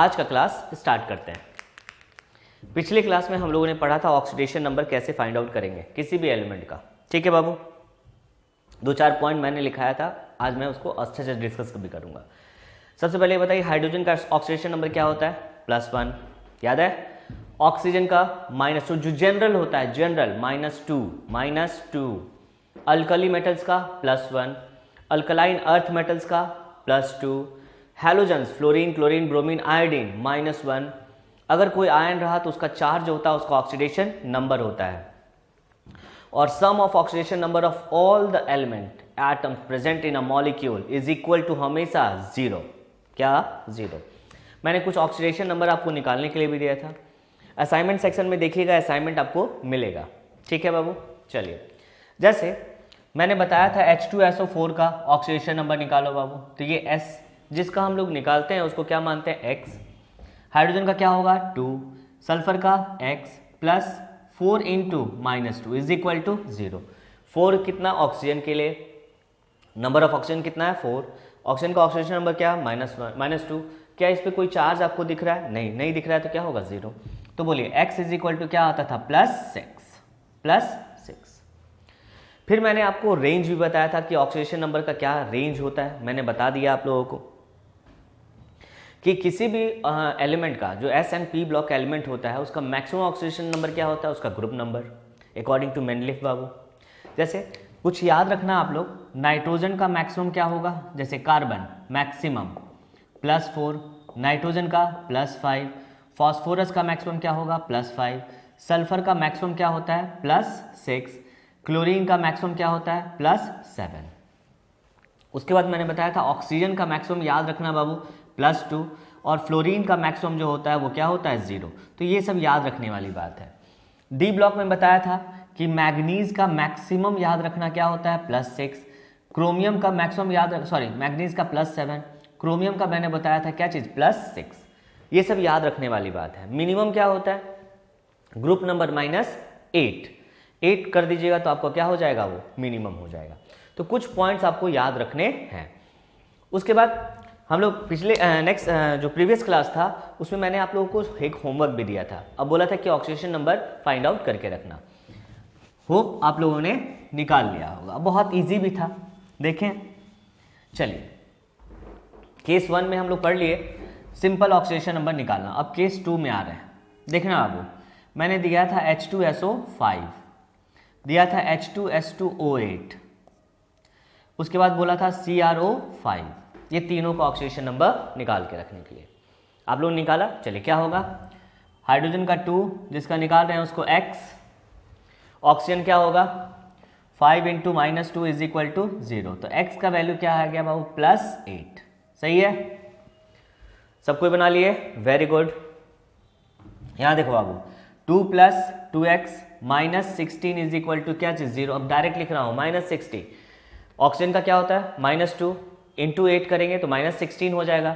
आज का class start करते हैं। पिछले क्लास में हम लोगों ने पढ़ा था ऑक्सीडेशन नंबर कैसे फाइंड आउट करेंगे किसी भी एलिमेंट का। ठीक है बाबू, दो चार पॉइंट मैंने लिखाया था, आज मैं उसको अच्छे से डिस्कस भी करूंगा। सबसे पहले बताइए हाइड्रोजन का ऑक्सीडेशन नंबर क्या होता है? +1, याद है। ऑक्सीजन का -2 जो जनरल होता है, जनरल -2। अल्कली मेटल्स का +1, अल्कलाइन अर्थ मेटल्स का +2, halogens fluorine, chlorine, bromine, iodine -1। अगर कोई आयन रहा तो उसका चार्ज होता है, उसका ऑक्सीडेशन नंबर होता है। और sum of oxidation number of all the element atoms present in a molecule is equal to हमेशा 0। क्या? 0। मैंने कुछ ऑक्सीडेशन नंबर आपको निकालने के लिए भी दिया था। असाइनमेंट सेक्शन में देखिएगा, असाइनमेंट आपको मिलेगा। ठीक है बाबू, चलिए। जैसे मैंने बताया था H2SO4 का ऑक्सीडेशन नंबर निकालो बाबू, तो ये S जिसका हम लोग निकालते हैं उसको क्या मानते हैं? X। हाइड्रोजन का क्या होगा? 2, सल्फर का X plus 4 into -2 is equal to 0। 4 कितना ऑक्सीजन के लिए? नंबर ऑफ ऑक्सीजन कितना है? 4। ऑक्सीजन का ऑक्सीडेशन नंबर क्या? -2। क्या इस पे कोई चार्ज आपको दिख रहा है? नहीं दिख रहा है, तो क्या होगा? 0। तो बोलिए x इज इक्वल टू क्या आता था? +6। फिर मैंने आपको रेंज भी बताया था कि ऑक्सीडेशन नंबर का क्या रेंज होता है। मैंने बता दिया आप लोगों को कि किसी भी एलिमेंट का जो S and P block element होता है उसका मैक्सिमम ऑक्सीडेशन नंबर क्या होता है? उसका group number according to Mendeleev बाबू। जैसे कुछ याद रखना आप लोग, नाइट्रोजन का मैक्सिमम क्या होगा? जैसे कार्बन मैक्सिमम +4, नाइट्रोजन का +5, फॉस्फोरस का मैक्सिमम क्या होगा? +5, सल्फर का मैक्सिमम क्या होता है? +6, क्लोरीन का मैक्सिमम क्या होता है? +7। उसके बाद मैंने बताया था ऑक्सीजन का मैक्सिमम याद रखना बाबू +2, और फ्लोरीन का मैक्सिमम जो होता है वो क्या होता है? 0। तो ये सब याद रखने वाली बात है। डी ब्लॉक में बताया था कि मैग्नीज का मैक्सिमम याद रखना क्या होता है? +6, क्रोमियम का मैक्सिमम मैग्नीज का +7, क्रोमियम का मैंने बताया था क्या चीज़? +6। ये सब याद रखने वाली बात है। मिनिमम क्या होता है? ग्रुप नंबर -8 कर दीजिएगा तो आपको क्या हो जाएगा? वो मिनिमम हो जाएगा। तो कुछ पॉइंट्स आपको याद रखने हैं। उसके बाद हम लोग पिछले नेक्स्ट जो प्रीवियस क्लास था उसमें मैंने आप लोगों को एक होमवर्क भी दिया था। अब बोला था कि ऑक्सीडेशन नंबर फाइंड आउट करके रखना। होप आप लोगों ने निकाल लिया होगा, बहुत इजी भी था। देखें, चलिए केस 1 में हम लोग पढ़ लिए सिंपल ऑक्सीडेशन नंबर निकालना। अब केस 2 में आ रहे हैं। देखना बाबू, मैंने दिया था H2SO5, दिया था H2S2O8, उसके बाद बोला था CrO5। ये तीनों का ऑक्सीडेशन नंबर निकाल के रखने के लिए आप लोग निकाला। चलिए क्या होगा? हाइड्रोजन का 2 जिसका निकाल रहे हैं उसको X, ऑक्सीजन क्या होगा? 5 इंटू -2 इज इक्वल टू 0। तो X का वैल्यू क्या आ गया बाबू? +8। सही है, सब कोई बना लिए? Very good. यहां देखो बाबू, 2 + 2x -16 इज इक्वल टू क्या चीज? 0। अब डायरेक्ट लिख रहा हूं -60। ऑक्सीजन का क्या होता है? -2 इंटू 8 करेंगे तो -16 हो जाएगा।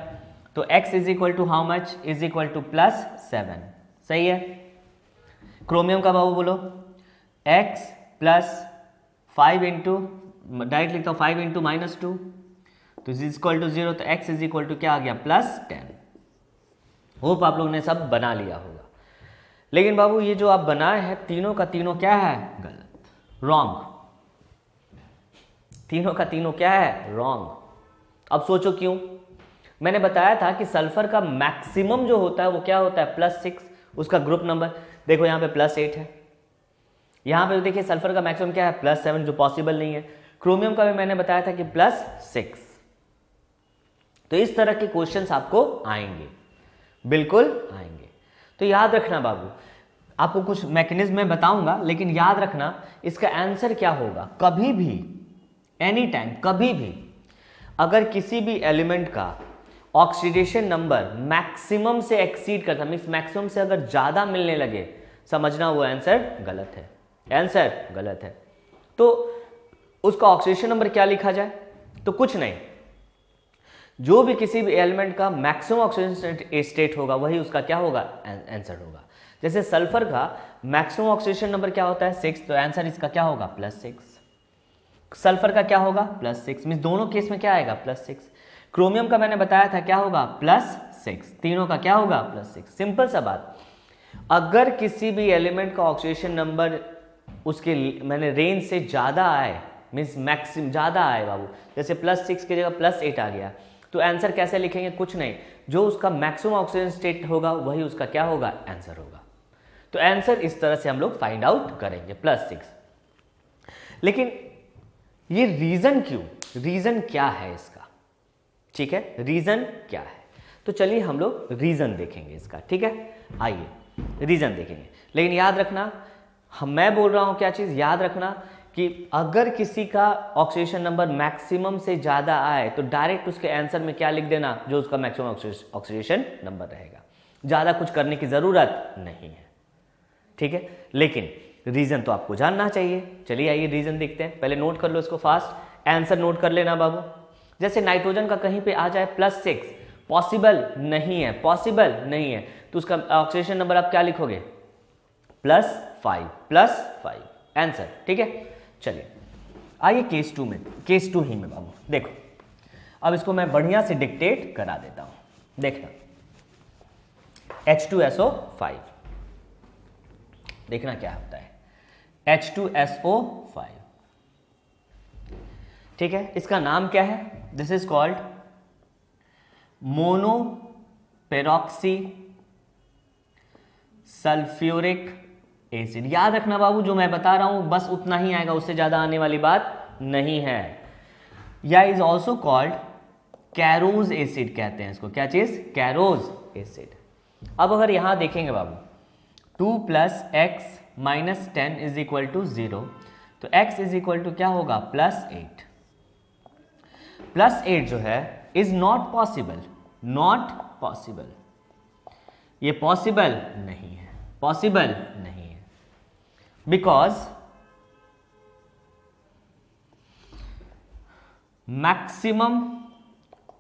तो x is equal to how much? Is equal to +7। सही है। क्रोमियम का बाबू बोलो, x प्लस 5 इंटू, डायरेक्ट लिखता हूँ 5 इंटू -2 तो इज इक्वल टू 0। तो x इज इक्वल टू क्या आ गया? +10। होप आप लोगों ने सब बना लिया होगा। लेकिन बाबू ये जो आप बनाए हैं तीनों का तीनों क्या है? गलत, रॉन्ग। तीनों का तीनों क्या है? रॉन्ग। अब सोचो क्यों? मैंने बताया था कि सल्फर का मैक्सिमम जो होता है वो क्या होता है? +6, उसका ग्रुप नंबर। देखो यहाँ पे +8 है, यहाँ पे देखिए सल्फर का मैक्सिमम क्या है? +7, जो पॉसिबल नहीं है। क्रोमियम का भी मैंने बताया था कि +6। तो इस तरह के क्वेश्चंस आपको आएंगे, बिल्कुल आएंगे। तो याद रखना बाबू, आपको कुछ मैकेनिज्म में बताऊंगा, लेकिन याद रखना इसका आंसर क्या होगा। कभी भी, एनी टाइम, कभी भी अगर किसी भी एलिमेंट का ऑक्सीडेशन नंबर मैक्सिमम से एक्सीड करता, मीन्स मैक्सिमम से अगर ज्यादा मिलने लगे, समझना वो आंसर गलत है, आंसर गलत है। तो उसका ऑक्सीडेशन नंबर क्या लिखा जाए? तो कुछ नहीं, जो भी किसी भी एलिमेंट का मैक्सिमम ऑक्सीडेशन स्टेट होगा वही उसका क्या होगा? आंसर होगा। जैसे सल्फर का मैक्सिमम ऑक्सीडेशन नंबर क्या होता है? 6, तो आंसर इसका क्या होगा? +6। सल्फर का क्या होगा? +6, मीन्स दोनों केस में क्या आएगा? +6। क्रोमियम का मैंने बताया था क्या होगा? +6, तीनों का क्या होगा +6। सिंपल सा बात। अगर किसी भी एलिमेंट का ऑक्सीडेशन नंबर उसके मैंने रेंज से ज़्यादा आए, मीन्स मैक्सिमम ज़्यादा आए बाबू, जैसे +6 की जगह +8 आ गया, तो आंसर कैसे लिखेंगे? कुछ नहीं, जो उसका मैक्सिमम ऑक्सीजन स्टेट होगा वही उसका क्या होगा आंसर होगा। तो आंसर इस तरह से हम लोग फाइंड आउट करेंगे +6। लेकिन ये रीजन क्यों, रीजन क्या है इसका? ठीक है, रीजन क्या है? तो चलिए हम लोग रीजन देखेंगे इसका। ठीक है, आइए रीजन देखेंगे। लेकिन याद रखना, मैं बोल रहा हूं क्या चीज याद रखना कि अगर किसी का ऑक्सीडेशन नंबर मैक्सिमम से ज्यादा आए तो डायरेक्ट उसके आंसर में क्या लिख देना, जो उसका मैक्सिमम ऑक्सीडेशन नंबर रहेगा। ज्यादा कुछ करने की जरूरत नहीं है। ठीक है, लेकिन रीजन तो आपको जानना चाहिए। चलिए आइए रीजन देखते हैं। पहले नोट कर लो इसको फास्ट, आंसर नोट कर लेना बाबू। जैसे नाइट्रोजन का कहीं पे आ जाए +6, पॉसिबल नहीं है, पॉसिबल नहीं है, तो उसका ऑक्सीडेशन नंबर आप क्या लिखोगे? +5 आंसर। ठीक है, चलिए आइए केस 2 में, केस 2 ही में बाबू देखो। अब इसको मैं बढ़िया से डिक्टेट करा देता हूं, देखना। H2SO5, देखना क्या होता है H2SO5। ठीक है, इसका नाम क्या है? This is called monoperoxy sulphuric acid. याद रखना बाबू, जो मैं बता रहा हूं बस उतना ही आएगा, उससे ज्यादा आने वाली बात नहीं है। या इज ऑल्सो कॉल्ड कैरोज एसिड कहते हैं इसको। क्या चीज? कैरोज एसिड। अब अगर यहां देखेंगे बाबू, 2 + x - 10 = 0, तो x = क्या होगा? +8। +8 जो है is not possible, not possible, ये पॉसिबल नहीं है, पॉसिबल नहीं है, because maximum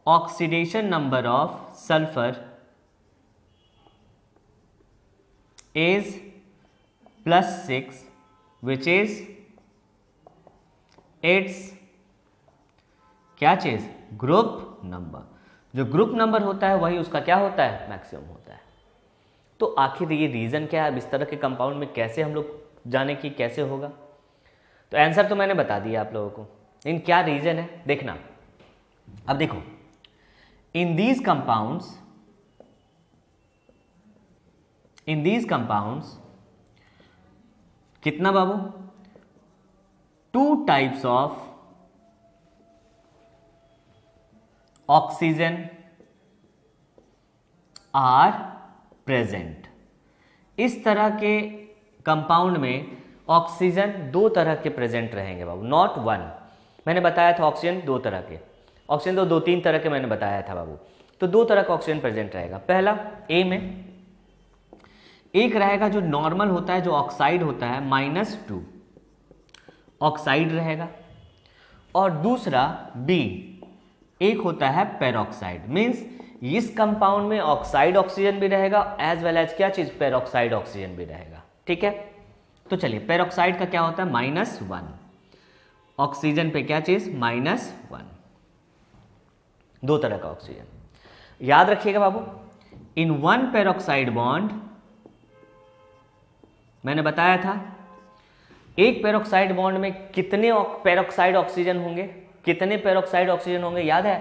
oxidation number of sulphur is +6, which is its क्या चीज? Group number. जो ग्रुप नंबर होता है वही उसका क्या होता है? मैक्सिमम होता है। तो आखिर ये रीजन क्या है? अब इस तरह के कंपाउंड में कैसे हम लोग जाने की कैसे होगा? तो आंसर तो मैंने बता दिया आप लोगों को, लेकिन क्या रीजन है देखना। अब देखो, इन दीज कंपाउंड्स कितना बाबू? 2 types of oxygen are present. इस तरह के कंपाउंड में ऑक्सीजन 2 तरह के प्रेजेंट रहेंगे बाबू, नॉट 1। मैंने बताया था ऑक्सीजन 2 तरह के, ऑक्सीजन तो 2-3 तरह के मैंने बताया था बाबू। तो 2 तरह का ऑक्सीजन प्रेजेंट रहेगा। पहला ए में एक रहेगा जो नॉर्मल होता है, जो ऑक्साइड होता है, -2 ऑक्साइड रहेगा, और दूसरा बी एक होता है पेरोक्साइड। मींस इस कंपाउंड में ऑक्साइड ऑक्सीजन भी रहेगा एज वेल एज क्या चीज? पेरोक्साइड ऑक्सीजन भी रहेगा। ठीक है, तो चलिए पेरोक्साइड का क्या होता है? -1। ऑक्सीजन पे क्या चीज? -1। 2 तरह का ऑक्सीजन याद रखिएगा बाबू। इन 1 पेरोक्साइड बॉन्ड, मैंने बताया था एक पेरोक्साइड बॉन्ड में कितने पेरोक्साइड ऑक्सीजन होंगे? कितने पेरोक्साइड ऑक्सीजन होंगे? याद है?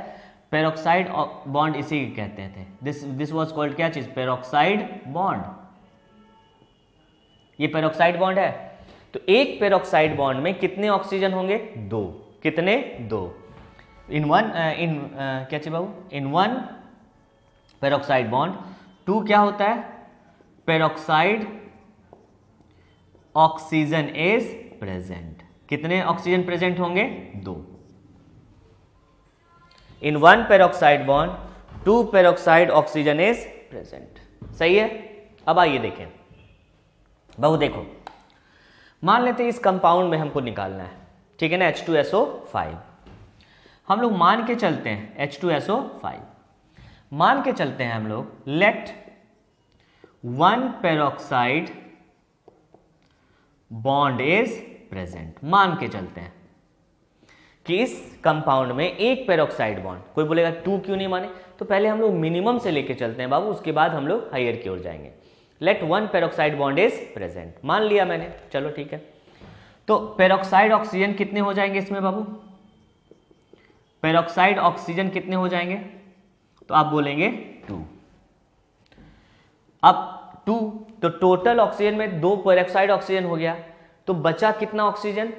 पेरोक्साइड बॉन्ड इसी कहते थे। दिस वाज कॉल्ड क्या चीज? Peroxide bond. ये पेरोक्साइड बॉन्ड है, तो एक पेरोक्साइड बॉन्ड में कितने ऑक्सीजन होंगे? 2। कितने? 2। इन क्या चीज बाबू? इन 1 पेरोक्साइड बॉन्ड 2 क्या होता है? Peroxide oxygen is present. कितने ऑक्सीजन प्रेजेंट होंगे? 2। इन 1 peroxide bond 2 peroxide oxygen is present. सही है। अब आइए देखें बाबू, देखो मान लेते हैं इस कंपाउंड में हमको निकालना है, ठीक है ना, H2SO5। हम लोग मान के चलते हैं H2SO5 मान के चलते हैं हम लोग, let 1 peroxide bond is present. मान के चलते हैं कि इस कंपाउंड में एक पेरोक्साइड बॉन्ड, कोई बोलेगा 2 क्यों नहीं माने, तो पहले हम लोग मिनिमम से लेके चलते हैं बाबू, उसके बाद हम लोग हायर की ओर जाएंगे। Let 1 peroxide bond is present, मान लिया मैंने, चलो ठीक है। तो पेरोक्साइड ऑक्सीजन कितने हो जाएंगे इसमें बाबू, पेरोक्साइड ऑक्सीजन कितने हो जाएंगे, तो आप बोलेंगे 2। अब 2 तो टोटल ऑक्सीजन में 2 पेरोक्साइड ऑक्सीजन हो गया, तो बचा कितना ऑक्सीजन,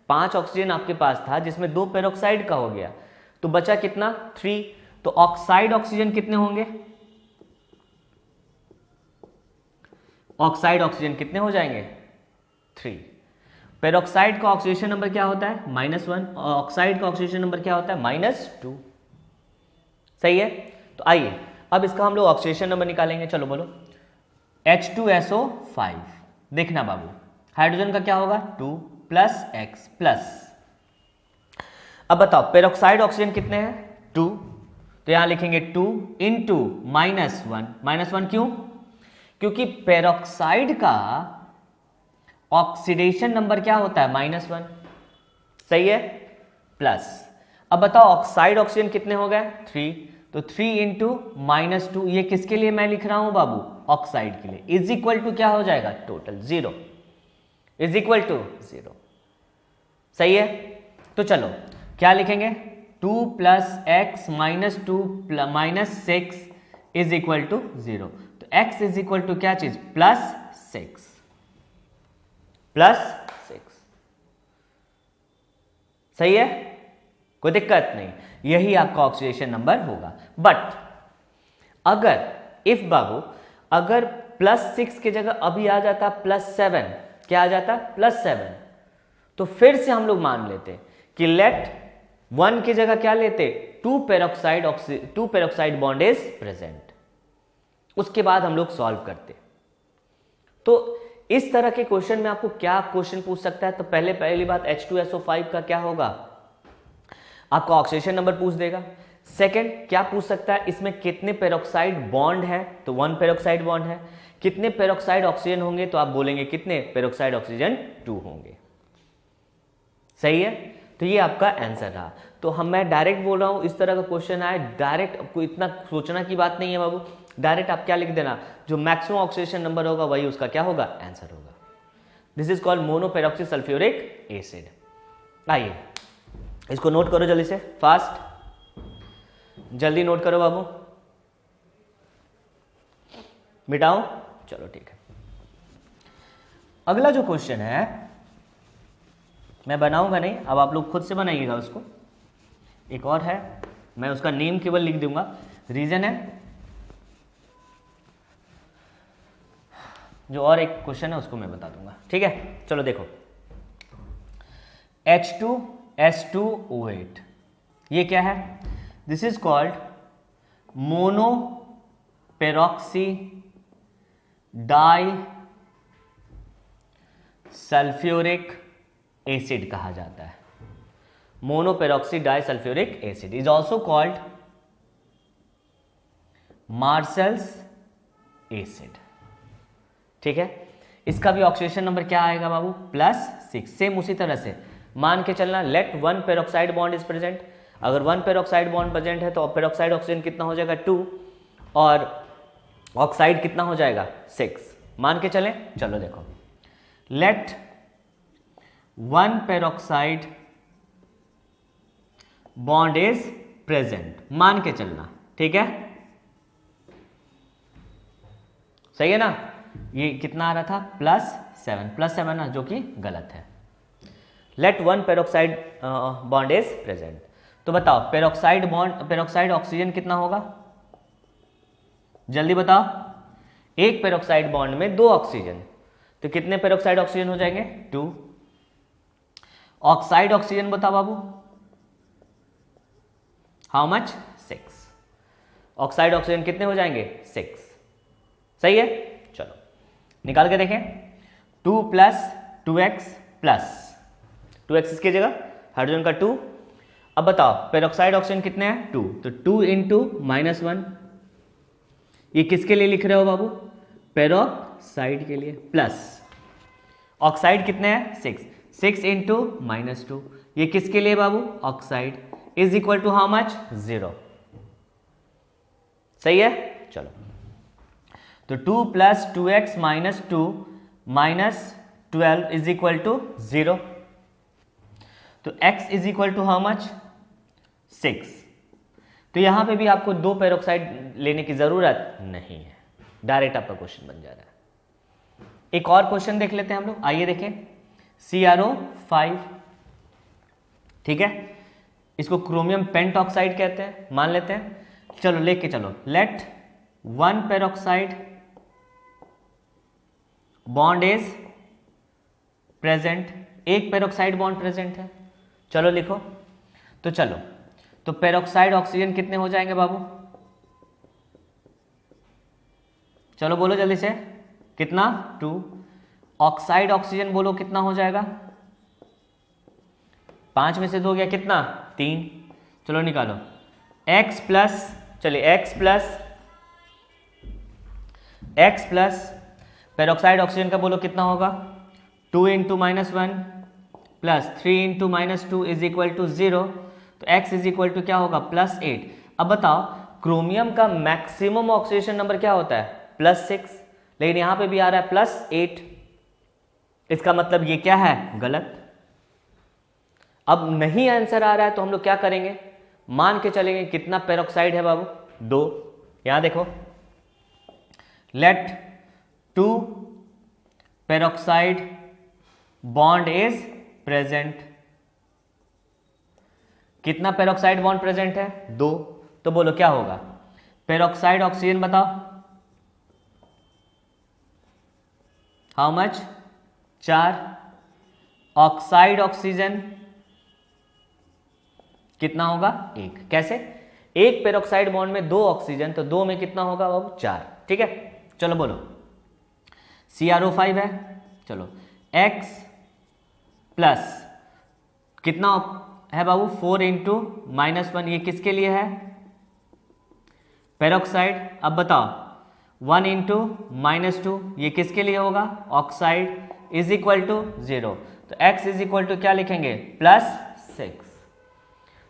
5 ऑक्सीजन आपके पास था जिसमें 2 पेरोक्साइड का हो गया, तो बचा कितना 3। तो ऑक्साइड ऑक्सीजन कितने होंगे, ऑक्साइड ऑक्सीजन कितने हो जाएंगे 3। पेरोक्साइड का ऑक्सीडेशन नंबर क्या होता है -1, ऑक्साइड का ऑक्सीडेशन नंबर क्या होता है -2, सही है। तो आइए अब इसका हम लोग ऑक्सीडेशन नंबर निकालेंगे, चलो बोलो। H2SO5, देखना बाबू हाइड्रोजन का क्या होगा 2 + X प्लस, अब बताओ पेरोक्साइड ऑक्सीजन कितने हैं 2, तो यहां लिखेंगे 2 × -1 क्यों, क्योंकि पेरोक्साइड का ऑक्सीडेशन नंबर क्या होता है -1, सही है, प्लस। अब बताओ ऑक्साइड ऑक्सीजन कितने हो गए 3, तो 3 × -2, ये किसके लिए मैं लिख रहा हूं बाबू, ऑक्साइड के लिए, इज इक्वल टू क्या हो जाएगा टोटल 0, इज इक्वल टू 0, सही है। तो चलो क्या लिखेंगे 2 + X - 2 - 6 इज इक्वल टू 0, तो X इज इक्वल टू क्या चीज +6, सही है, कोई दिक्कत नहीं, यही आपका ऑक्सीडेशन नंबर होगा। बट अगर इफ बाबू अगर +6 की जगह अभी आ जाता +7, क्या आ जाता +7, तो फिर से हम लोग मान लेते कि लेट 1 की जगह क्या लेते 2 पेरोक्साइड बॉन्ड इज प्रेजेंट, उसके बाद हम लोग सॉल्व करते। तो इस तरह के क्वेश्चन में आपको क्या क्वेश्चन पूछ सकता है, तो पहली बात H2SO5 का क्या होगा, आपका ऑक्सीडेशन नंबर पूछ देगा। सेकंड क्या पूछ सकता है, इसमें कितने पेरोक्साइड बॉन्ड है, तो 1 पेरोक्साइड बॉन्ड है, कितने पेरोक्साइड ऑक्सीजन होंगे, तो आप बोलेंगे कितने पेरोक्साइड ऑक्सीजन 2 होंगे, सही है। तो ये आपका आंसर रहा। तो मैं डायरेक्ट बोल रहा हूं, इस तरह का क्वेश्चन आए डायरेक्ट, आपको इतना सोचना की बात नहीं है बाबू, डायरेक्ट आप क्या लिख देना, जो मैक्सिमम ऑक्सीडेशन नंबर होगा वही उसका क्या होगा आंसर होगा। This is called monoperoxy sulphuric acid. आइए इसको नोट करो जल्दी से, फास्ट, जल्दी नोट करो बाबू, मिटाओ, चलो ठीक है। अगला जो क्वेश्चन है मैं बनाऊंगा नहीं, अब आप लोग खुद से बनाइएगा उसको, एक और है मैं उसका नेम केवल लिख दूंगा, रीजन है जो और एक क्वेश्चन है उसको मैं बता दूंगा, ठीक है। चलो देखो H2S2O8 ये क्या है, this is called monoperoxy di sulphuric acid कहा जाता है। Monoperoxy di sulphuric acid is also called Marshall's acid, ठीक है। इसका भी ऑक्सीडेशन नंबर क्या आएगा बाबू +6, सेम उसी तरह से मान के चलना, let 1 peroxide bond is present, अगर 1 पेरोक्साइड बॉन्ड प्रेजेंट है तो पेरोक्साइड ऑक्सीजन कितना हो जाएगा 2 और ऑक्साइड कितना हो जाएगा 6, मान के चलें। चलो देखो let 1 peroxide bond is present, मान के चलना, ठीक है, सही है ना। ये कितना आ रहा था +7 ना, जो कि गलत है। Let 1 peroxide bond is present, तो बताओ पेरोक्साइड ऑक्सीजन कितना होगा, जल्दी बताओ। एक पेरोक्साइड बॉन्ड में 2 ऑक्सीजन, तो कितने पेरोक्साइड ऑक्सीजन हो जाएंगे 2। ऑक्साइड ऑक्सीजन बताओ बाबू, हाउ मच 6, ऑक्साइड ऑक्सीजन कितने हो जाएंगे 6, सही है। चलो निकाल के देखें, 2 + 2x + 2x इसकी जगह हाइड्रोजन का 2। अब बताओ पेरोक्साइड ऑक्सीजन कितने हैं 2, तो 2 × -1, ये किसके लिए लिख रहे हो बाबू पेरोक्साइड के लिए, प्लस ऑक्साइड कितने हैं 6 × -2, ये किसके लिए बाबू oxide, is equal to how much 0, सही है। चलो, तो 2 plus 2x minus 2 minus 12 is equal to 0। तो x is equal to how much, 6। तो यहां पे भी आपको 2 पेरोक्साइड लेने की जरूरत नहीं है, डायरेक्ट आपका क्वेश्चन बन जा रहा है। एक और क्वेश्चन देख लेते हैं हम लोग, आइए देखें। CrO5, ठीक है, इसको क्रोमियम पेंटॉक्साइड कहते हैं, मान लेते हैं। चलो लेके चलो, let 1 peroxide bond is present, एक पेरोक्साइड बॉन्ड प्रेजेंट है। चलो लिखो, तो चलो, तो पेरोक्साइड ऑक्सीजन कितने हो जाएंगे बाबू, चलो बोलो जल्दी से, कितना, 2। ऑक्साइड ऑक्सीजन बोलो कितना हो जाएगा, 5 में से 2 गया कितना, 3। चलो निकालो, x प्लस, चलिए x प्लस पेरोक्साइड ऑक्सीजन का बोलो कितना होगा, 2 into -1 plus 3 into -2 is equal to 0। तो x इज इक्वल टू क्या होगा, +8। अब बताओ, क्रोमियम का मैक्सिमम ऑक्सीडेशन नंबर क्या होता है, +6, लेकिन यहां पे भी आ रहा है +8। इसका मतलब ये क्या है, गलत। अब नहीं आंसर आ रहा है तो हम लोग क्या करेंगे, मान के चलेंगे कितना पेरोक्साइड है बाबू, 2। यहां देखो, let 2 peroxide bond is present. कितना पेरोक्साइड बॉन्ड प्रेजेंट है, 2। तो बोलो क्या होगा, पेरोक्साइड ऑक्सीजन बताओ, हाउ मच, 4। ऑक्साइड ऑक्सीजन कितना होगा, 1। कैसे, एक पेरोक्साइड बॉन्ड में 2 ऑक्सीजन, तो 2 में कितना होगा बाबू, 4। ठीक है, चलो बोलो, CrO5 है। चलो, x प्लस कितना है बाबू, 4 इंटू -1, ये किसके लिए है, पेरोक्साइड। अब बताओ, 1 इंटू -2 ये किसके लिए होगा, ऑक्साइड, इज इक्वल टू 0। तो x इज इक्वल टू क्या लिखेंगे, +6।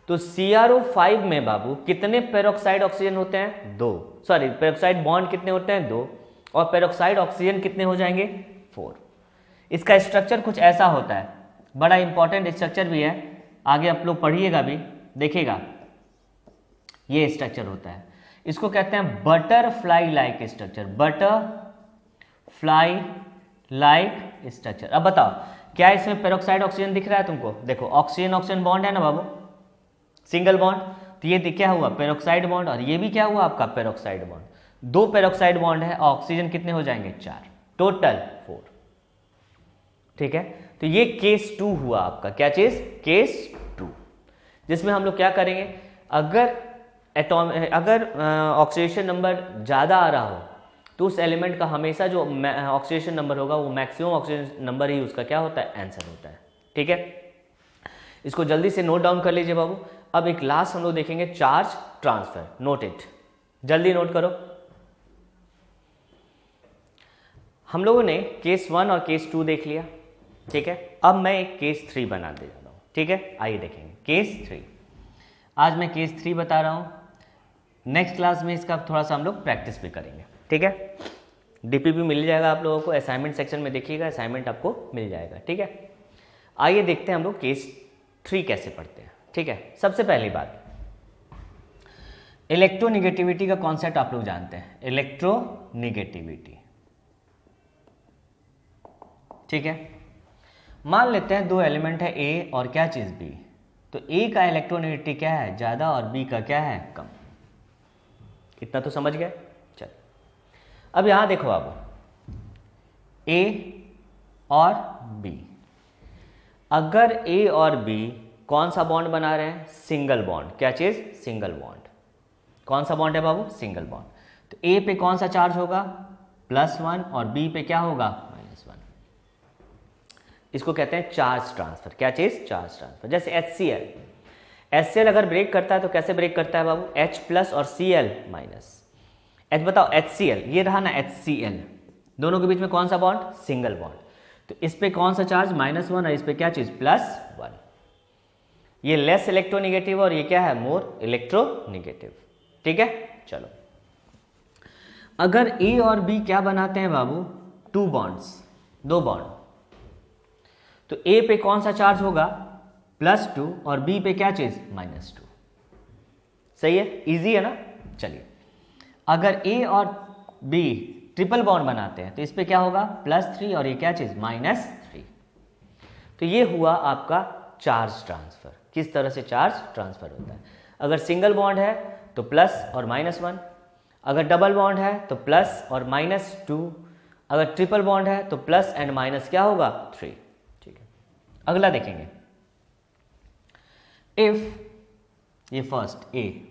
तो CrO5 में बाबू कितने पेरोक्साइड ऑक्सीजन होते हैं, 2। सॉरी, पेरोक्साइड बॉन्ड कितने होते हैं, 2, और पेरोक्साइड ऑक्सीजन कितने हो जाएंगे, 4। इसका स्ट्रक्चर कुछ ऐसा होता है, बड़ा इंपॉर्टेंट स्ट्रक्चर भी है, आगे आप लोग पढ़िएगा भी, देखिएगा। ये स्ट्रक्चर होता है, इसको कहते हैं butterfly like structure, butterfly like structure. अब बताओ, क्या इसमें पेरोक्साइड ऑक्सीजन दिख रहा है तुमको, देखो ऑक्सीजन ऑक्सीजन बॉन्ड है ना बाबू, सिंगल बॉन्ड, तो ये क्या हुआ, पेरोक्साइड बॉन्ड, और ये भी क्या हुआ आपका, पेरोक्साइड बॉन्ड। 2 पेरोक्साइड बॉन्ड है, ऑक्सीजन कितने हो जाएंगे, 4, टोटल 4। ठीक है, तो ये केस 2 हुआ आपका, क्या चीज, केस 2, जिसमें हम लोग क्या करेंगे, अगर ऑक्सीडेशन नंबर ज्यादा आ रहा हो तो उस एलिमेंट का हमेशा जो ऑक्सीडेशन नंबर होगा वो मैक्सिमम ऑक्सीडेशन नंबर ही उसका क्या होता है, आंसर होता है। ठीक है, इसको जल्दी से नोट डाउन कर लीजिए बाबू। अब एक लास्ट हम लोग देखेंगे, चार्ज ट्रांसफर, नोट इट, जल्दी नोट करो। हम लोगों ने केस 1 और केस 2 देख लिया, ठीक है। अब मैं एक केस 3 बना दे रहा हूं, ठीक है, आइए देखेंगे केस 3। आज मैं केस 3 बता रहा हूं, नेक्स्ट क्लास में इसका थोड़ा सा हम लोग प्रैक्टिस भी करेंगे, ठीक है। डीपीपी मिल जाएगा आप लोगों को, असाइनमेंट सेक्शन में देखिएगा, असाइनमेंट आपको मिल जाएगा, ठीक है। आइए देखते हैं हम लोग केस 3 कैसे पढ़ते हैं, ठीक है। सबसे पहली बात, इलेक्ट्रोनिगेटिविटी का कॉन्सेप्ट आप लोग जानते हैं, इलेक्ट्रोनिगेटिविटी, ठीक है। मान लेते हैं 2 एलिमेंट है ए और क्या चीज बी, तो ए का इलेक्ट्रोनिगेटिविटी क्या है, ज्यादा, और बी का क्या है, कम। इतना तो समझ गए। चल, अब यहां देखो आप, ए और बी, अगर ए और बी कौन सा बॉन्ड बना रहे हैं, सिंगल बॉन्ड, क्या चीज, सिंगल बॉन्ड। कौन सा बॉन्ड है बाबू, सिंगल बॉन्ड। तो ए पे कौन सा चार्ज होगा, +1, और बी पे क्या होगा, -1। इसको कहते हैं चार्ज ट्रांसफर, क्या चीज, चार्ज ट्रांसफर। जैसे HCl अगर ब्रेक करता है तो कैसे ब्रेक करता है बाबू, H+ और Cl-। H बताओ, HCl, ये रहा ना HCl, दोनों के बीच में कौन सा बॉन्ड, सिंगल बॉन्ड। तो इस पे कौन सा चार्ज, -1, और इस पे क्या चीज, +1। ये लेस इलेक्ट्रोनिगेटिव और ये क्या है, मोर इलेक्ट्रोनिगेटिव, ठीक है। चलो, अगर ए और बी क्या बनाते हैं बाबू, 2 बॉन्ड्स, 2 बॉन्ड, तो ए पे कौन सा चार्ज होगा, +2, और बी पे क्या चीज, -2। सही है, इजी है ना। चलिए, अगर ए और बी ट्रिपल बॉन्ड बनाते हैं तो इस पे क्या होगा, +3, और ये क्या चीज, -3। तो ये हुआ आपका चार्ज ट्रांसफर। किस तरह से चार्ज ट्रांसफर होता है। अगर सिंगल बॉन्ड है तो प्लस और -1, अगर डबल बॉन्ड है तो प्लस और -2, अगर ट्रिपल बॉन्ड है तो प्लस एंड माइनस क्या होगा, 3। ठीक है, अगला देखेंगे। इफ, ये first A,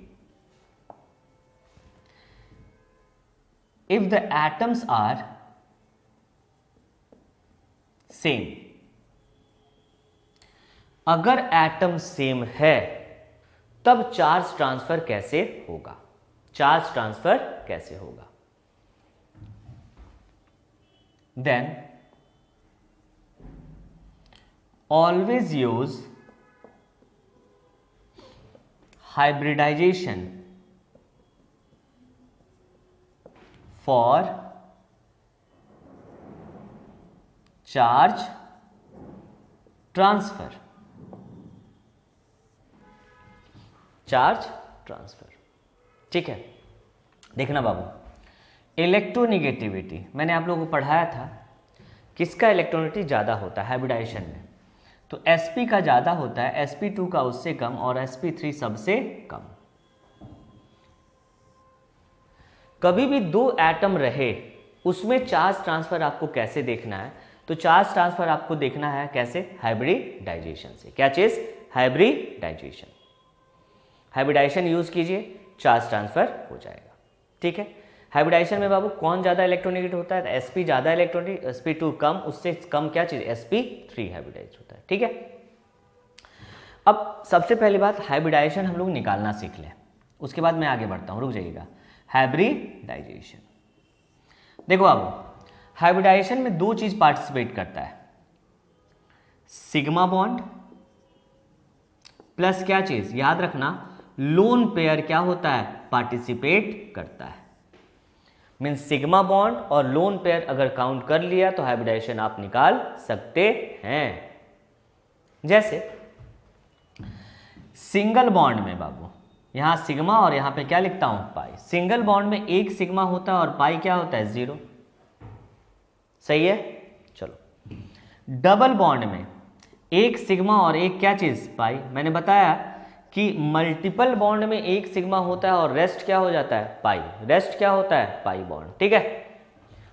if the atoms are same, अगर एटम सेम है तब चार्ज ट्रांसफर कैसे होगा, चार्ज ट्रांसफर कैसे होगा। Then always use hybridization for charge transfer, charge transfer. ठीक है, देखना बाबू, इलेक्ट्रोनिगेटिविटी मैंने आप लोगों को पढ़ाया था, किसका इलेक्ट्रोनिटी ज़्यादा होता है हाइब्रिडाइजेशन में, तो sp का ज़्यादा होता है, sp2 का उससे कम, और sp3 सबसे कम। कभी भी 2 एटम रहे उसमें चार्ज ट्रांसफर आपको कैसे देखना है, तो चार्ज ट्रांसफर आपको देखना है कैसे, हाइब्रिडाइजेशन से। क्या चीज, हाइब्रिडाइजेशन। हाइब्रिडाइजेशन यूज कीजिए, चार्ज ट्रांसफर हो जाएगा। ठीक है, हाइब्रिडाइजेशन में बाबू कौन ज्यादा इलेक्ट्रोनेगेटिव होता है, तो sp ज्यादा इलेक्ट्रोनेगेटिव, sp2 कम, उससे कम क्या चीज, sp3 हाइब्रिडाइज होता है। ठीक है, अब सबसे पहली बात हाइब्रिडाइजेशन हम लोग निकालना सीख लें, उसके बाद मैं आगे बढ़ता हूं, रुक जाइएगा। हाइब्रिडाइजेशन, देखो अब हाइब्रिडाइजेशन में 2 चीज पार्टिसिपेट करता है, सिग्मा बॉन्ड प्लस क्या चीज, याद रखना, लोन पेयर क्या होता है, पार्टिसिपेट करता है। मीन सिग्मा बॉन्ड और लोन पेयर अगर काउंट कर लिया तो हाइब्रिडाइजेशन आप निकाल सकते हैं। जैसे सिंगल बॉन्ड में बाबू, यहां सिग्मा और यहां पे क्या लिखता हूं, पाई। सिंगल बॉन्ड में एक सिग्मा होता है और पाई क्या होता है, 0। सही है, चलो। डबल बॉन्ड में एक सिग्मा और एक क्या चीज, पाई। मैंने बताया कि मल्टीपल बॉन्ड में एक सिग्मा होता है और रेस्ट क्या हो जाता है, पाई। रेस्ट क्या होता है, पाई बॉन्ड। ठीक है,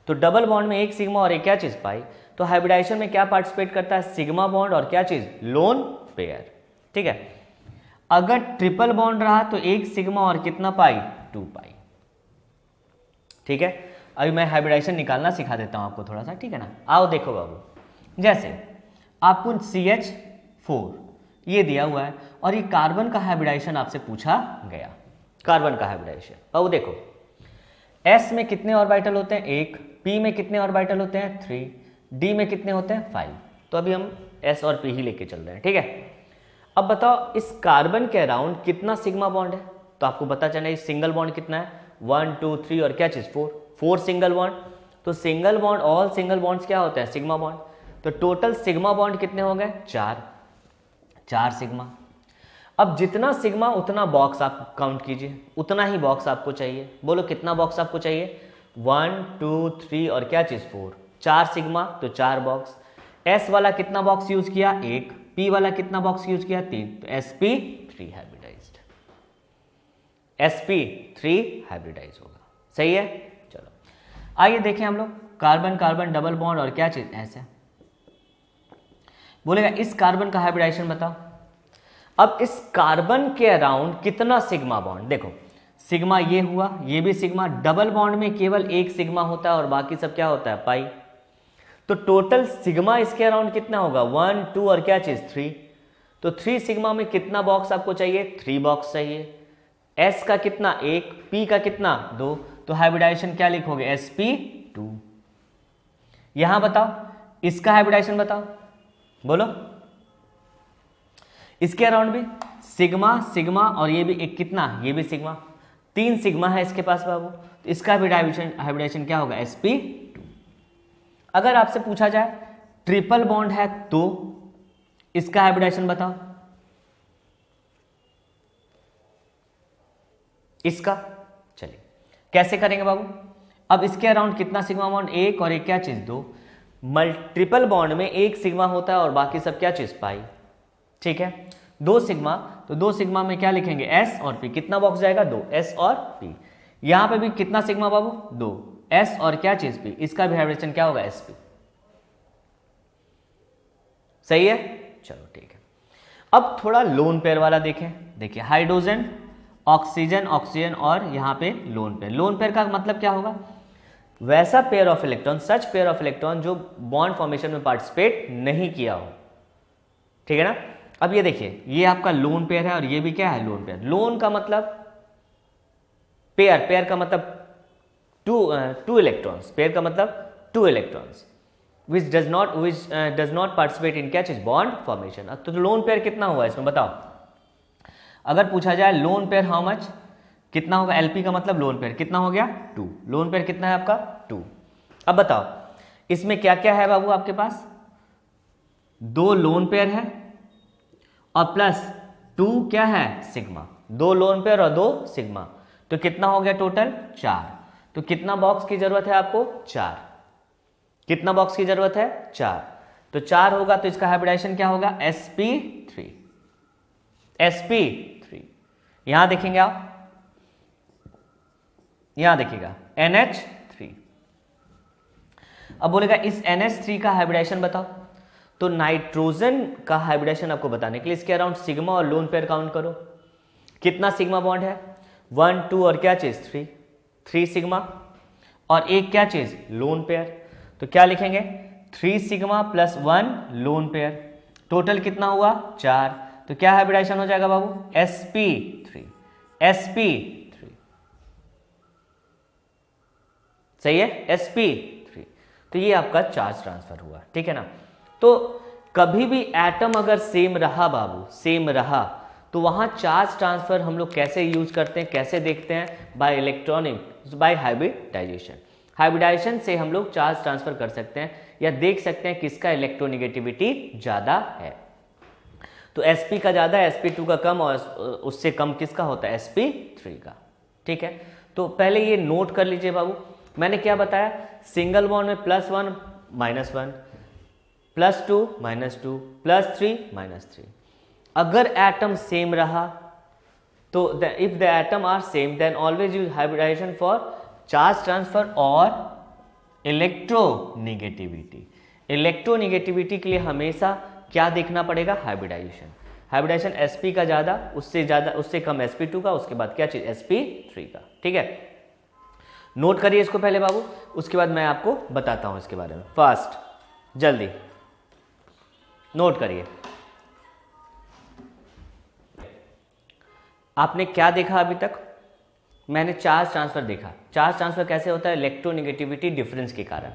तो डबल बॉन्ड में एक सिग्मा और एक क्या चीज, पाई। तो हाइब्रिडाइजेशन में क्या पार्टिसिपेट करता है, सिग्मा बॉन्ड और क्या चीज, लोन पेयर। ठीक है, अगर ट्रिपल बॉन्ड रहा तो एक सिग्मा और कितना पाई, 2 पाई। ठीक है, अभी मैं हाइब्रिडाइजेशन निकालना सिखा देता हूं आपको थोड़ा सा। ठीक है ना, आओ देखो बाबू, जैसे आपको CH4 ये दिया हुआ है और ये कार्बन का हाइब्रिडाइजेशन आपसे पूछा गया, कार्बन का हाइब्रिडाइजेशन। अब देखो S में कितने ऑर्बिटल होते हैं, 1, P में कितने ऑर्बिटल होते हैं, 3, D में कितने होते हैं, 5। तो अभी हम S और P ही लेके चल रहे हैं। ठीक है, अब बताओ इस कार्बन के अराउंड कितना सिग्मा बॉन्ड है, तो आपको पता चला इस सिंगल बॉन्ड कितना है, 1 2 3 और क्या चीज, 4 सिंगल बॉन्ड। तो single bond, all single bonds क्या होते हैं, सिग्मा बॉन्ड। तो टोटल सिग्मा बॉन्ड कितने हो गए, 4 सिग्मा। अब जितना सिग्मा उतना बॉक्स आप काउंट कीजिए, उतना ही बॉक्स आपको चाहिए। बोलो कितना बॉक्स आपको चाहिए, 1 2 3 और क्या चीज, 4 सिग्मा तो 4 बॉक्स। S वाला कितना बॉक्स यूज किया, 1। P वाला कितना बॉक्स यूज किया, 3। तो sp3 हाइब्रिडाइज्ड, sp3 हाइब्रिडाइज होगा। सही है, चलो आइए देखें हम लोग, कार्बन कार्बन डबल बॉन्ड और क्या चीज, ऐसे बोलेगा इस कार्बन का हाइब्रिडाइजेशन बताओ। अब इस कार्बन के अराउंड कितना सिग्मा बॉन्ड, देखो सिग्मा ये हुआ, ये भी सिग्मा। डबल बॉन्ड में केवल एक सिग्मा होता है और बाकी सब क्या होता है, पाई। तो टोटल सिग्मा इसके अराउंड कितना होगा, 1 2 और क्या चीज, 3। तो 3 सिग्मा में कितना बॉक्स आपको चाहिए, 3 बॉक्स चाहिए। S का कितना, 1, P का कितना, 2। तो हाइब्रिडाइजेशन क्या लिखोगे, sp2। यहां बताओ इसका हाइब्रिडाइजेशन बताओ, बोलो। इसके अराउंड भी सिग्मा सिग्मा और ये भी एक कितना, ये भी सिग्मा। 3 सिग्मा है इसके पास बाबू, तो इसका भी हाइब्रिडाइजेशन क्या होगा, sp2। अगर आपसे पूछा जाए ट्रिपल बॉन्ड है तो इसका हाइब्रिडाइजेशन बताओ, इसका। चलिए कैसे करेंगे बाबू, अब इसके अराउंड कितना सिग्मा बॉन्ड, एक, और एक क्या चीज, दो। ट्रिपल बॉन्ड में एक सिग्मा होता है और बाकी सब क्या चीज, पाई। ठीक है, दो सिग्मा, तो दो सिग्मा में क्या लिखेंगे, s और p। कितना बॉक्स जाएगा, दो, s और p। यहां पे भी कितना सिग्मा बाबू, दो, s और क्या चीज, p। इसका भी हाइब्रिडेशन क्या होगा, sp। सही है, चलो ठीक है। अब थोड़ा लोन पेयर वाला देखें। देखिए हाइड्रोजन, ऑक्सीजन, ऑक्सीजन और यहां पे लोन पेयर। लोन पेयर का मतलब क्या होगा, वैसा pair of electron, such pair of electron जो बॉन्ड फॉर्मेशन में पार्टिसिपेट नहीं किया हो। ठीक है ना। अब ये देखिए, ये आपका लोन पेयर है और ये भी क्या है, लोन पेयर। लोन का मतलब पेयर, पेयर का मतलब टू इलेक्ट्रॉन्स, पेयर का मतलब two electrons which does not participate in क्या चीज, बॉन्ड फॉर्मेशन। तो लोन पेयर कितना हुआ इसमें बताओ। अगर पूछा जाए लोन पेयर हाउ मच, कितना होगा, एलपी का मतलब लोन पेयर कितना हो गया, 2। लोन पेयर कितना है आपका, 2। अब बताओ इसमें क्या क्या है बाबू आपके पास, दो लोन पेयर है और प्लस 2 क्या है, सिग्मा। दो लोन पेयर और 2 सिग्मा, तो कितना हो गया टोटल, 4। तो कितना बॉक्स की जरूरत है आपको, 4। कितना बॉक्स की जरूरत है, 4। तो 4 होगा तो इसका हाइब्रिडाइजेशन क्या होगा, sp3। sp3 यहां देखेंगे आप, यहां देखिएगा NH3। अब बोलेगा इस NH3 का हाइब्रिडाइजेशन बताओ। तो नाइट्रोजन का हाइब्रिडाइजेशन आपको बताने के लिए इसके अराउंड सिग्मा और लोन पेयर काउंट करो। कितना सिग्मा बॉन्ड है, 1 2 और क्या चीज, 3 सिग्मा और एक क्या चीज, लोन पेयर। तो क्या लिखेंगे, 3 sigma plus 1 lone pair, total कितना हुआ, 4। तो क्या हाइब्रिडाइजेशन हो जाएगा बाबू, sp3। sp3 सही है, sp3। तो ये आपका चार्ज ट्रांसफर हुआ। ठीक है ना। तो कभी भी एटम अगर सेम रहा बाबू, सेम रहा, तो वहां चार्ज ट्रांसफर हम लोग कैसे यूज करते हैं, कैसे देखते हैं, by electronic, by hybridization. Hybridization से हम लोग चार्ज ट्रांसफर कर सकते हैं या देख सकते हैं किसका इलेक्ट्रोनिगेटिविटी ज्यादा है। तो sp का ज्यादा है, sp2 का कम, और उससे कम किसका होता है, sp3 का। ठीक है, तो पहले ये नोट कर लीजिए बाबू। मैंने क्या बताया, सिंगल बॉन्ड में +1 -1, +2 -2, +3 -3। अगर एटम सेम रहा तो if the atom are same then always use hybridization for charge transfer और इलेक्ट्रोनिगेटिविटी। इलेक्ट्रोनिगेटिविटी के लिए हमेशा क्या देखना पड़ेगा, हाइब्रिडाइजेशन। हाइब्रिडाइजेशन sp का ज्यादा, उससे कम sp2 का, उसके बाद क्या चीज, sp3 का। ठीक है, नोट करिए इसको पहले बाबू, उसके बाद मैं आपको बताता हूं इसके बारे में। फास्ट, जल्दी नोट करिए। आपने क्या देखा अभी तक, मैंने चार्ज ट्रांसफर देखा। चार्ज ट्रांसफर कैसे होता है, इलेक्ट्रोनिगेटिविटी डिफरेंस के कारण।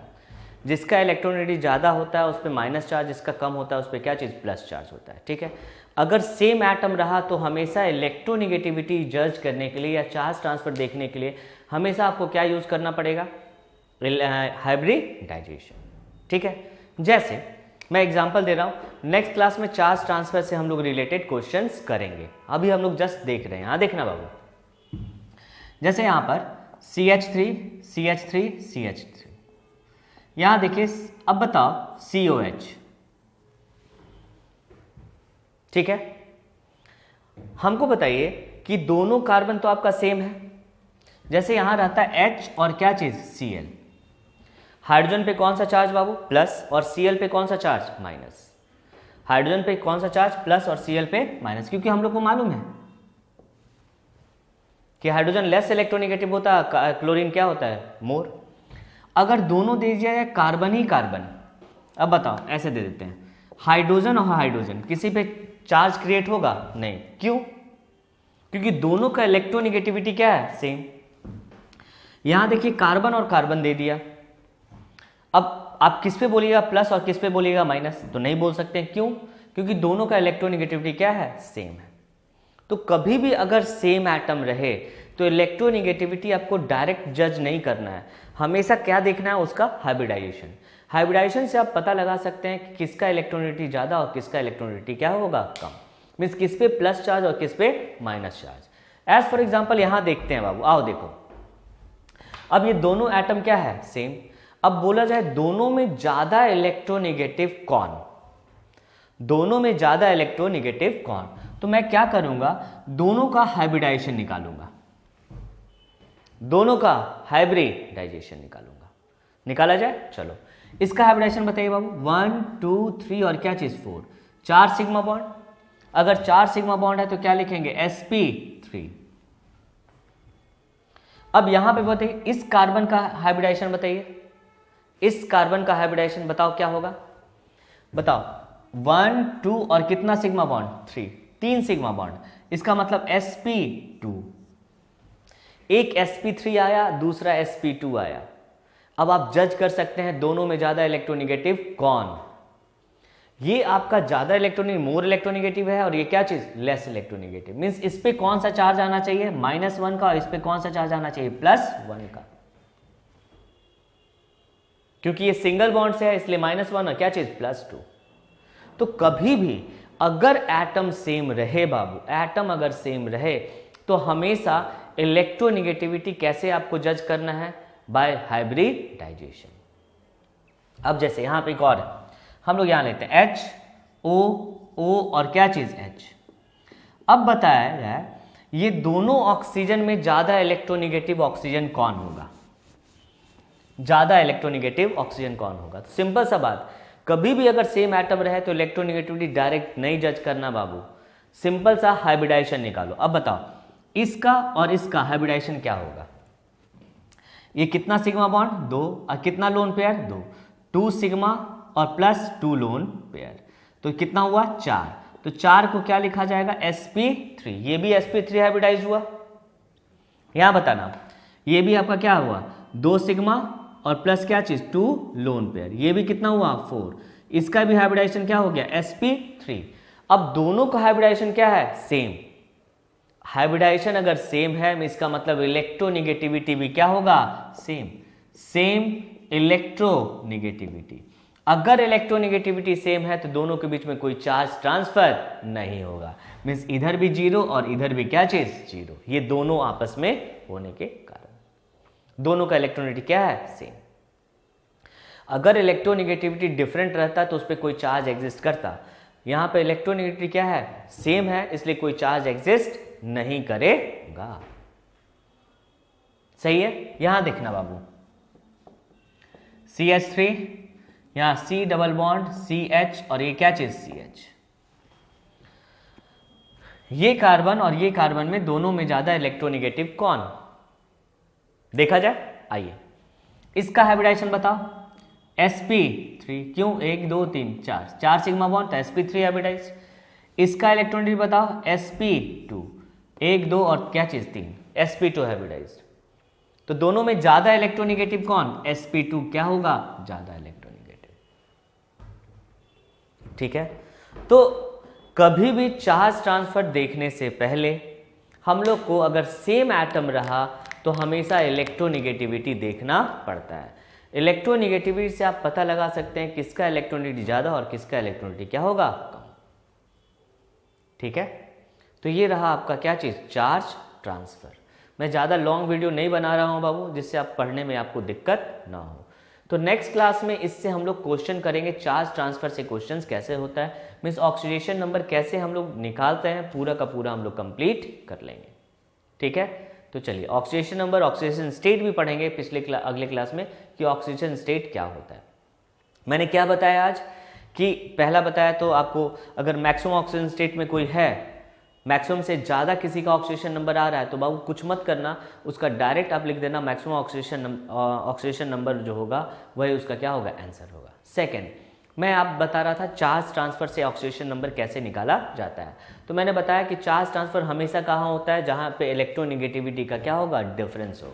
जिसका इलेक्ट्रोनिगेटिविटी ज़्यादा होता है उस पर माइनस चार्ज, जिसका कम होता है उस पर क्या चीज़, प्लस चार्ज होता है। ठीक है, अगर सेम एटम रहा तो हमेशा इलेक्ट्रोनिगेटिविटी जज करने के लिए या चार्ज ट्रांसफर देखने के लिए हमेशा आपको क्या यूज़ करना पड़ेगा, हाइब्रिडाइजेशन। ठीक है, जैसे मैं एग्जांपल दे रहा हूं, नेक्स्ट क्लास में चार्ज ट्रांसफर से हम लोग रिलेटेड क्वेश्चंस करेंगे। अभी हम लोग जस्ट देख रहे हैं, हाँ देखना बाबू। जैसे यहां पर CH3 CH3 CH3, यहां देखिए, अब बताओ COH। ठीक है, हमको बताइए कि दोनों कार्बन तो आपका सेम है। जैसे यहां रहता है H और क्या चीज, Cl। हाइड्रोजन पे कौन सा चार्ज बाबू, प्लस, और Cl पे कौन सा चार्ज, माइनस। हाइड्रोजन पे कौन सा चार्ज, प्लस, और Cl पे माइनस, क्योंकि हम लोग को मालूम है कि हाइड्रोजन लेस इलेक्ट्रोनिगेटिव होता है, क्लोरीन क्या होता है, मोर। अगर दोनों दे दिया जाए कार्बन ही कार्बन, अब बताओ ऐसे दे देते हैं, हाइड्रोजन और हाइड्रोजन, किसी पे चार्ज क्रिएट होगा नहीं, क्यों, क्योंकि दोनों का इलेक्ट्रोनिगेटिविटी क्या है, सेम। यहां देखिए कार्बन और कार्बन दे दिया, अब आप किस पे बोलिएगा, प्लस, और किस पे बोलिएगा, माइनस, तो नहीं बोल सकते, क्यों, क्योंकि दोनों का इलेक्ट्रोनिगेटिविटी क्या है, सेम है। तो कभी भी अगर सेम एटम रहे तो इलेक्ट्रोनेगेटिविटी आपको डायरेक्ट जज नहीं करना है, हमेशा क्या देखना है, उसका हाइब्रिडाइजेशन। हाइब्रिडाइजेशन से आप पता लगा सकते हैं कि किसका इलेक्ट्रोनेगेटिविटी ज़्यादा और किसका इलेक्ट्रोनेगेटिविटी क्या होगा, कम। मीन्स किस पे प्लस चार्ज और किस पे minus charge. As for example यहाँ देखते हैं बाबू, आओ देखो, अब ये दोनों एटम क्या है, सेम। अब बोला जाए दोनों में ज्यादा इलेक्ट्रोनेगेटिव कौन, दोनों में ज्यादा इलेक्ट्रोनेगेटिव कौन, तो मैं क्या करूंगा, दोनों का हाइब्रिडाइजेशन निकालूंगा, दोनों का हाइब्रिडाइजेशन निकालूंगा। निकाला जाए, चलो इसका हाइब्रिडाइजेशन बताइए बाबू। 1 2 3 और क्या चीज 4, 4 सिग्मा बॉन्ड। अगर 4 सिग्मा बॉन्ड है तो क्या लिखेंगे, sp3। अब यहां पे बताइए इस कार्बन का हाइब्रिडाइजेशन बताइए, इस कार्बन का हाइब्रिडाइजेशन बताओ क्या होगा, बताओ। 1 2 और कितना सिग्मा बॉन्ड, 3, 3 सिग्मा बॉन्ड। इसका मतलब sp2, एक sp3 आया, दूसरा sp2 आया। अब आप जज कर सकते हैं दोनों में ज्यादा इलेक्ट्रोनेगेटिव कौन। ये आपका ज्यादा इलेक्ट्रोनेगेटिव, मोर इलेक्ट्रोनेगेटिव है, और ये क्या चीज, लेस इलेक्ट्रोनेगेटिव। मींस इस पे कौन सा चार्ज आना चाहिए, -1 का, और इस पे कौन सा चार्ज आना चाहिए, +1 का। क्योंकि ये सिंगल बॉन्ड से है इसलिए -1 और क्या चीज, +2। तो कभी भी अगर एटम सेम रहे बाबू, एटम अगर सेम रहे तो हमेशा इलेक्ट्रोनेगेटिविटी कैसे आपको जज करना है, बाय हाइब्रिडाइजेशन। अब जैसे यहां पे एक और है, हम लोग यहां लेते हैं H O O और क्या चीज H। अब बताया जाए ये दोनों ऑक्सीजन में ज्यादा इलेक्ट्रोनेगेटिव ऑक्सीजन कौन होगा, ज्यादा इलेक्ट्रोनेगेटिव ऑक्सीजन कौन होगा। तो सिंपल सा बात, कभी भी अगर सेम एटम रहे तो इलेक्ट्रोनेगेटिविटी डायरेक्ट नहीं जज करना बाबू, सिंपल सा हाइब्रिडाइजेशन निकालो। अब बताओ इसका और इसका हाइब्रिडाइजेशन क्या होगा, ये कितना सिग्मा बॉन्ड, 2, और कितना लोन पेयर, 2, 2 सिग्मा और +2 लोन पेयर, तो कितना हुआ, 4। तो 4 को क्या लिखा जाएगा, sp3। ये भी sp3 हाइब्रिडाइज हुआ। यहां बताना ये भी आपका क्या हुआ, 2 सिग्मा और प्लस क्या चीज, 2 लोन पेयर, ये भी कितना हुआ, 4। इसका भी हाइब्रिडाइजेशन क्या हो गया, sp3। अब दोनों का हाइब्रिडाइजेशन क्या है, सेम। हाइब्रिडाइजेशन अगर सेम है इसका मतलब इलेक्ट्रोनेगेटिविटी भी क्या होगा, सेम। सेम इलेक्ट्रोनेगेटिविटी, अगर इलेक्ट्रोनेगेटिविटी सेम है तो दोनों के बीच में कोई चार्ज ट्रांसफर नहीं होगा। मीन्स इधर भी 0 और इधर भी क्या चीज, 0। ये दोनों आपस में होने के कारण दोनों का इलेक्ट्रोनेगेटिविटी क्या है, सेम। अगर इलेक्ट्रोनेगेटिविटी डिफरेंट रहता तो उस पर कोई चार्ज एग्जिस्ट करता। यहां पे इलेक्ट्रोनेगेटिविटी क्या है, सेम है, इसलिए कोई चार्ज एग्जिस्ट नहीं करेगा। सही है। यहां देखना बाबू, CH3, यहां C डबल बॉन्ड CH और ये क्या चीज, CH। ये कार्बन और ये कार्बन में दोनों में ज्यादा इलेक्ट्रोनेगेटिव कौन, देखा जाए। आइए इसका हाइब्रिडाइजेशन बताओ, sp3। क्यों, 1 2 3 4, 4 सिग्मा बॉन्ड तो sp3 हाइब्रिडाइज। इसका इलेक्ट्रोनेगेटिव बताओ, sp2, 1 2 और क्या चीज, 3, sp2 हाइब्रिडाइज। तो दोनों में ज्यादा इलेक्ट्रोनेगेटिव कौन, sp2 क्या होगा, ज्यादा इलेक्ट्रोनेगेटिव। ठीक है। तो कभी भी चार्ज ट्रांसफर देखने से पहले हम लोग को अगर सेम एटम रहा तो हमेशा इलेक्ट्रोनेगेटिविटी देखना पड़ता है। इलेक्ट्रोनेगेटिविटी से आप पता लगा सकते हैं किसका इलेक्ट्रोनेगेटिविटी ज्यादा और किसका इलेक्ट्रोनेगेटिविटी क्या होगा, कम। ठीक है। तो ये रहा आपका क्या चीज, चार्ज ट्रांसफर। मैं ज़्यादा लॉन्ग वीडियो नहीं बना रहा हूँ बाबू, जिससे आप पढ़ने में आपको दिक्कत ना हो। तो नेक्स्ट क्लास में इससे हम लोग क्वेश्चन करेंगे, चार्ज ट्रांसफर से क्वेश्चंस कैसे होता है, मीन्स ऑक्सीडेशन नंबर कैसे हम लोग निकालते हैं, पूरा का पूरा हम लोग कंप्लीट कर लेंगे। ठीक है। तो चलिए ऑक्सीडेशन नंबर, ऑक्सीडेशन स्टेट भी पढ़ेंगे अगले क्लास में कि ऑक्सीडेशन स्टेट क्या होता है। मैंने क्या बताया आज कि पहला बताया तो आपको अगर मैक्सिमम ऑक्सीजन स्टेट में कोई है, मैक्सिमम से ज़्यादा किसी का ऑक्सीडेशन नंबर आ रहा है तो बाबू कुछ मत करना, उसका डायरेक्ट आप लिख देना मैक्सिमम ऑक्सीडेशन नंबर जो होगा वही उसका क्या होगा, आंसर होगा। सेकेंड, मैं आप बता रहा था चार्ज ट्रांसफर से ऑक्सीडेशन नंबर कैसे निकाला जाता है। तो मैंने बताया कि चार्ज ट्रांसफर हमेशा कहाँ होता है, जहाँ पे इलेक्ट्रोनेगेटिविटी का क्या होगा, डिफरेंस हो।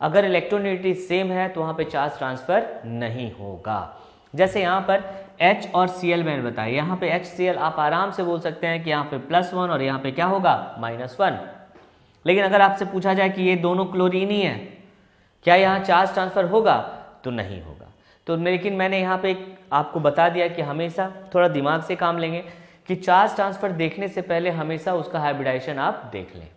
अगर इलेक्ट्रोनेगेटिविटी सेम है तो वहाँ पे चार्ज ट्रांसफर नहीं होगा। जैसे यहाँ पर H और Cl मैंने बताया, यहाँ पे HCl आप आराम से बोल सकते हैं कि यहाँ पे +1 और यहाँ पे क्या होगा -1। लेकिन अगर आपसे पूछा जाए कि ये दोनों क्लोरीन ही है, क्या यहाँ चार्ज ट्रांसफर होगा, तो नहीं होगा। तो लेकिन मैंने यहाँ पे आपको बता दिया कि हमेशा थोड़ा दिमाग से काम लेंगे कि चार्ज ट्रांसफर देखने से पहले हमेशा उसका हाइब्रिडाइजेशन आप देख लें।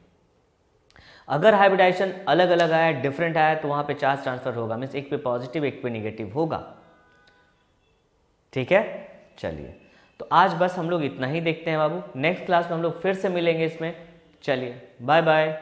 अगर हाइब्रिडाइजेशन अलग अलग आया, डिफरेंट आया, तो वहाँ पे चार्ज ट्रांसफर होगा, मीन्स एक पे पॉजिटिव एक पे निगेटिव होगा। ठीक है, चलिए तो आज बस हम लोग इतना ही देखते हैं बाबू। नेक्स्ट क्लास में हम लोग फिर से मिलेंगे इसमें। चलिए बाय बाय।